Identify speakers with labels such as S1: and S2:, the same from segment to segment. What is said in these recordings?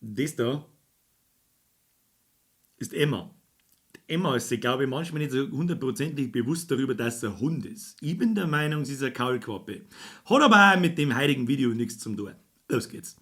S1: Das da ist Emma. Emma ist sich, glaube ich, manchmal nicht so hundertprozentig bewusst darüber, dass sie ein Hund ist. Ich bin der Meinung, sie ist eine Kaulquappe. Hat aber auch mit dem heutigen Video nichts zu tun. Los geht's.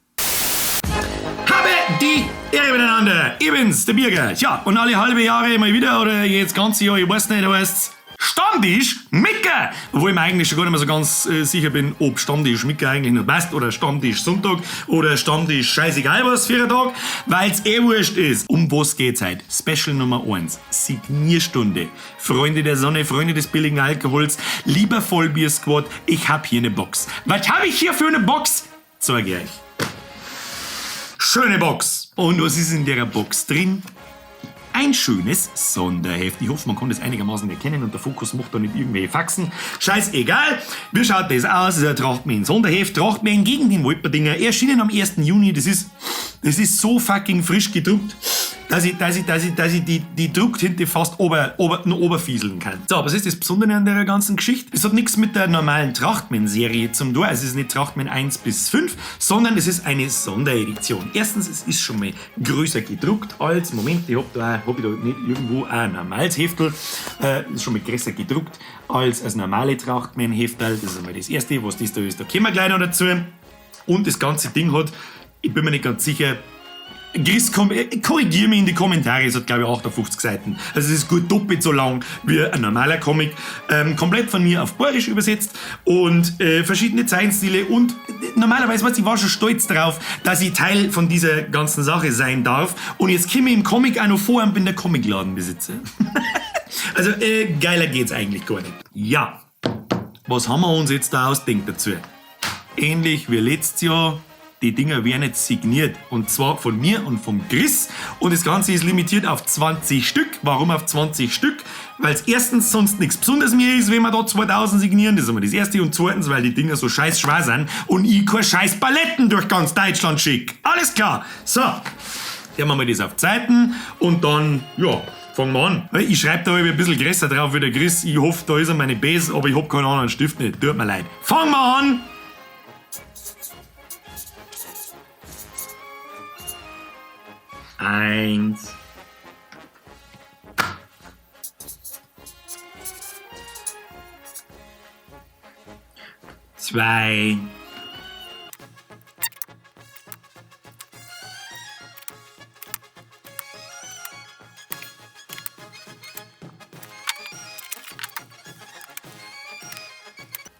S1: Habe die Ehre miteinander. Ich bin's, der Birger. Ja, und alle halbe Jahre mal wieder, oder jetzt ganze Jahr, ich weiß nicht, da heißt's Stammtisch Micker. Obwohl ich mir eigentlich schon gar nicht mehr so ganz sicher bin, ob Stammtisch Micker eigentlich noch passt oder Stammtisch Sonntag oder Stammtisch scheißegal was für ein Tag, weil's wurscht ist. Um was geht's heute? Special Nummer 1. Signierstunde. Freunde der Sonne, Freunde des billigen Alkohols, lieber Vollbier-Squad, ich hab hier eine Box. Was habe ich hier für eine Box? Zeig ich euch. Schöne Box. Und was ist in der Box drin? Ein schönes Sonderheft. Ich hoffe, man kann das einigermaßen erkennen und der Fokus macht da nicht irgendwelche Faxen. Scheißegal. Wie schaut das aus? Das ist ein Trachtmann-Sonderheft. Trachtmann gegen den Wolperdinger. Erschienen am 1. Juni. Das ist so fucking frisch gedruckt, dass ich die Drucktinte fast oberfieseln kann. So, was ist das Besondere an der ganzen Geschichte? Es hat nichts mit der normalen Trachtmann-Serie zum tun. Also es ist nicht Trachtmann 1 bis 5, sondern es ist eine Sonderedition. Erstens, es ist schon mal größer gedruckt als, Moment, ich hab da nicht irgendwo ein normales Heftel, ist schon mal größer gedruckt als das normale Trachtmann-Heftel. Das ist einmal das Erste, was das da ist. Da kommen wir gleich noch dazu. Und das ganze Ding hat, ich bin mir nicht ganz sicher, Chris, korrigier mich in die Kommentare, es hat glaube ich 58 Seiten. Also es ist gut doppelt so lang wie ein normaler Comic. Komplett von mir auf Bayerisch übersetzt und verschiedene Zeichenstile und normalerweise, ich war schon stolz darauf, dass ich Teil von dieser ganzen Sache sein darf und jetzt komme ich im Comic auch noch vor und bin der Comicladenbesitzer. Also geiler geht's eigentlich gar nicht. Ja, was haben wir uns jetzt da ausdenkt dazu? Ähnlich wie letztes Jahr. Die Dinger werden jetzt signiert. Und zwar von mir und vom Chris. Und das Ganze ist limitiert auf 20 Stück. Warum auf 20 Stück? Weil es erstens sonst nichts Besonderes mehr ist, wenn wir da 2000 signieren. Das ist immer das Erste. Und zweitens, weil die Dinger so scheiß schwer sind und ich keine scheiß Paletten durch ganz Deutschland schicke. Alles klar. So, dann machen wir das auf Zeiten. Und dann, ja, fangen wir an. Ich schreibe da ein bisschen größer drauf wie der Chris. Ich hoffe, da ist er meine Base, aber ich hab keinen anderen Stift nicht. Tut mir leid. Fangen wir an. Eins. Zwei.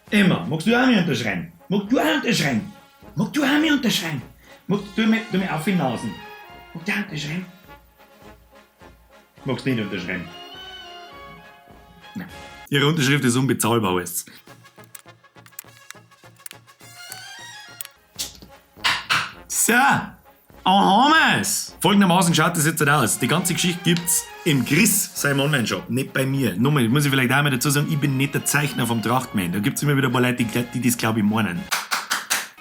S1: Emma, magst du auch mich unterschreiben? Magst du auch unterschreiben? Magst du auch mich unterschreiben? Magst du mir auf die Nasen? Magst du auch unterschreiben? Magst du nicht unterschreiben? Nein. Ihre Unterschrift ist unbezahlbar, weißt du. So, haben wir's. Folgendermaßen schaut das jetzt aus. Die ganze Geschichte gibt's im Chris, seinem Online-Shop, nicht bei mir. Nochmal, muss ich vielleicht einmal dazu sagen, ich bin nicht der Zeichner vom Trachtmann. Da gibt's immer wieder ein paar Leute, die das glaube ich meinen.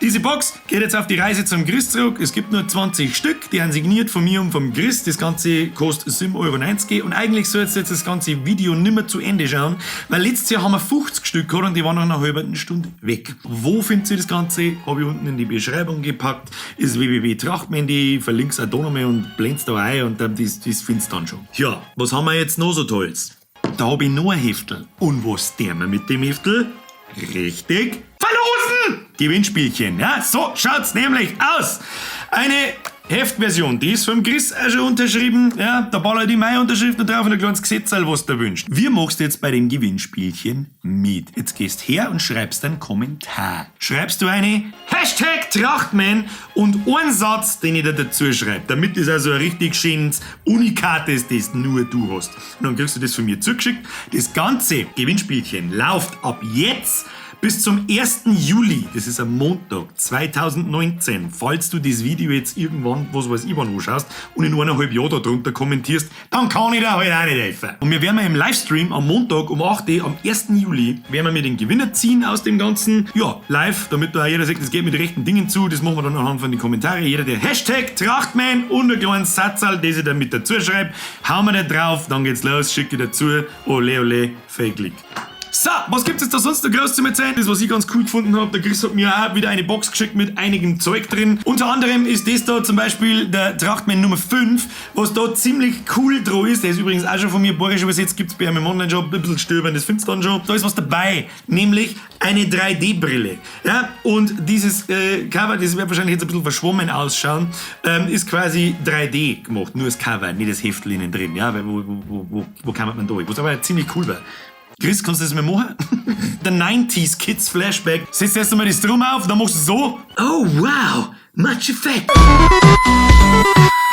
S1: Diese Box geht jetzt auf die Reise zum Chris zurück. Es gibt nur 20 Stück, die sind signiert von mir und vom Chris. Das Ganze kostet 7,90 € und eigentlich soll jetzt das ganze Video nimmer zu Ende schauen, weil letztes Jahr haben wir 50 Stück gehabt und die waren nach einer halben Stunde weg. Wo findet ihr das Ganze? Habe ich unten in die Beschreibung gepackt. Ist www.trachtmann.de, verlink's auch da nochmal und blend's da ein und das findest du dann schon. Ja, was haben wir jetzt noch so Tolles? Da habe ich noch ein Heftel. Und was tun wir mit dem Heftel? Richtig. Verlosen! Gewinnspielchen, ja, so schaut's nämlich aus. Eine Heftversion, die ist vom Chris auch schon unterschrieben, ja, da ballert die meine Unterschrift und drauf und ein kleines Gesetzerl, was du wünschst. Wir machst jetzt bei dem Gewinnspielchen mit. Jetzt gehst her und schreibst einen Kommentar. Schreibst du eine #Trachtmann und einen Satz, den ich da dazu schreibe, damit das also ein richtig schönes Unikat ist, das nur du hast. Und dann kriegst du das von mir zugeschickt. Das ganze Gewinnspielchen läuft ab jetzt bis zum 1. Juli, das ist am Montag 2019, falls du das Video jetzt irgendwann, was weiß ich wann anschaust und in 1,5 Jahren da drunter kommentierst, dann kann ich dir halt auch nicht helfen. Und wir werden im Livestream am Montag um 8 Uhr, am 1. Juli, werden wir den Gewinner ziehen aus dem Ganzen, ja, live, damit da jeder sagt, das geht mit rechten Dingen zu, das machen wir dann anhand von den Kommentaren. Jeder, der #Trachtmann und ein kleines Satzal, das ich dann mit dazu schreibe, hauen wir da drauf, dann geht's los, schicke dazu, ole ole, Fake-Click. So, was gibt's jetzt da sonst noch groß zu erzählen? Das, was ich ganz cool gefunden habe, der Chris hat mir auch wieder eine Box geschickt mit einigem Zeug drin. Unter anderem ist das da zum Beispiel der Trachtmann Nummer 5, was da ziemlich cool dran ist. Der ist übrigens auch schon von mir bayerisch übersetzt, gibt's bei einem im Online-Shop, ein bisschen stöbern, das findest du dann schon. Da ist was dabei, nämlich eine 3D-Brille. Ja, und dieses Cover, das wird wahrscheinlich jetzt ein bisschen verschwommen ausschauen, ist quasi 3D gemacht. Nur das Cover, nicht das Heftl innen drin. Ja, weil wo kann man da? Was aber ziemlich cool war. Chris, kannst du das mal machen? Der 90s Kids Flashback. Setzt erst einmal das Drum auf, dann machst du so. Oh wow, much effect.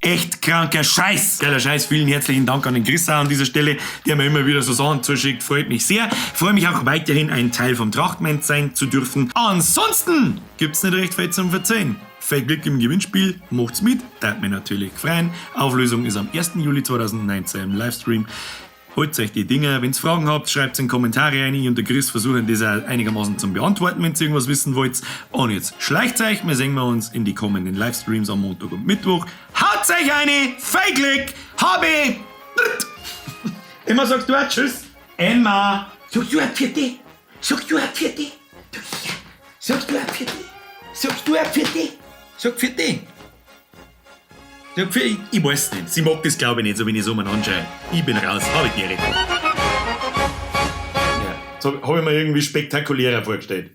S1: Echt kranker Scheiß. Geiler Scheiß. Vielen herzlichen Dank an den Chris auch an dieser Stelle, der mir immer wieder so Sachen zuschickt. Freut mich sehr. Freue mich auch weiterhin, ein Teil vom Trachtmann sein zu dürfen. Ansonsten gibt's nicht recht viel zum Verzeihen. Viel Glück im Gewinnspiel, macht's mit, darf mich natürlich freuen. Auflösung ist am 1. Juli 2019 im Livestream. Holt euch die Dinger. Wenn ihr Fragen habt, schreibt es in die Kommentare rein. Ich und der Chris versuchen das auch einigermaßen zu beantworten, wenn ihr irgendwas wissen wollt. Und jetzt schleicht euch. Wir sehen uns in die kommenden Livestreams am Montag und Mittwoch. Haut euch eine. Viel Glück. Habe. Emma, sagst du auch Tschüss? Emma. Sagst du auch Pfiat? Sagst du auch Pfiat? Sagst du auch Pfiat? Sagst du auch Pfiat? Sag Pfiat. Ich weiß nicht. Sie mag das, glaube ich, nicht, so wenn ich so mal anschaue. Ich bin raus. Habe ich direkt. Ja, so habe ich mir irgendwie spektakulärer vorgestellt.